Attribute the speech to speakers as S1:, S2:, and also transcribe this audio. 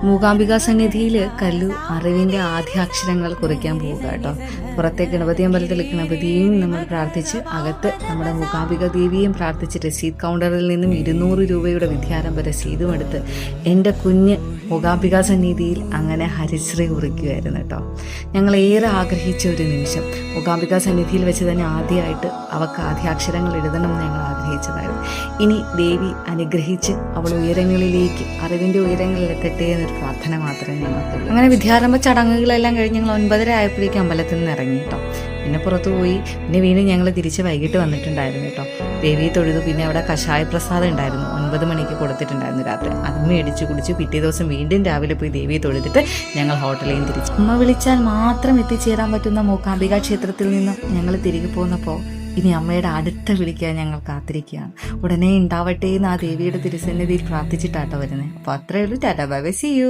S1: മൂകാംബിക സന്നിധിയിൽ കല്ലു അറിവിൻ്റെ ആദ്യാക്ഷരങ്ങൾ കുറിക്കാൻ പോവുക കേട്ടോ. പുറത്തെ ഗണപതി അമ്പലത്തിൽ ഗണപതിയെയും നമ്മൾ പ്രാർത്ഥിച്ച് അകത്ത് നമ്മുടെ മൂകാംബിക ദേവിയും പ്രാർത്ഥിച്ച് രസീത് കൗണ്ടറിൽ നിന്നും 200 രൂപയുടെ വിദ്യാരംഭ രസീതും എടുത്ത് എൻ്റെ കുഞ്ഞ് മൂകാംബിക സന്നിധിയിൽ അങ്ങനെ ഹരിശ്രീ കുറിക്കുകയായിരുന്നു കേട്ടോ. ഞങ്ങൾ ഏറെ ആഗ്രഹിച്ച ഒരു നിമിഷം. മൂകാംബിക സന്നിധിയിൽ വെച്ച് തന്നെ ആദ്യമായിട്ട് അവൾക്ക് ആദ്യാക്ഷരങ്ങൾ എഴുതണമെന്ന് ഞങ്ങൾ ആഗ്രഹിച്ചതായിരുന്നു. ഇനി ദേവി അനുഗ്രഹിച്ച് അവൾ ഉയരങ്ങളിലേക്ക് അറിവിൻ്റെ ഉയരങ്ങളിലെത്തട്ടെ എന്നൊരു പ്രാർത്ഥന മാത്രമേ ഞങ്ങൾക്ക്. അങ്ങനെ വിദ്യാരംഭ ചടങ്ങുകളെല്ലാം കഴിഞ്ഞ് ഞങ്ങൾ 9:30 ആയപ്പോഴേക്കും അമ്പലത്തിൽ നിന്ന് ഇറങ്ങി കേട്ടോ. പിന്നെ പുറത്ത് പോയി പിന്നെ വീണ്ടും ഞങ്ങൾ തിരിച്ച് വൈകിട്ട് വന്നിട്ടുണ്ടായിരുന്നു കേട്ടോ. ദേവിയെ തൊഴുതു. പിന്നെ അവിടെ കഷായ പ്രസാദം ഉണ്ടായിരുന്നു, 9 മണിക്ക് കൊടുത്തിട്ടുണ്ടായിരുന്നു രാത്രി. അത് മേടിച്ച് കുടിച്ചു. പിറ്റേ ദിവസം വീണ്ടും രാവിലെ പോയി ദേവിയെ തൊഴുതിട്ട് ഞങ്ങൾ ഹോട്ടലിൽ തിരിച്ചു. അമ്മ വിളിച്ചാൽ മാത്രം എത്തിച്ചേരാൻ പറ്റുന്ന മൂകാംബിക ക്ഷേത്രത്തിൽ നിന്നും ഞങ്ങൾ തിരികെ പോന്നപ്പോൾ ഇനി അമ്മയുടെ അടുത്ത വിളിക്കാൻ ഞങ്ങൾ കാത്തിരിക്കുകയാണ്. ഉടനെ ഉണ്ടാവട്ടെ എന്ന് ആ ദേവിയുടെ തിരുസന്നിധിയിൽ പ്രാർത്ഥിച്ചിട്ടാട്ടോ വരുന്നത്. അപ്പോൾ അത്രയേ ഉള്ളൂ. Tata bye bye, see U.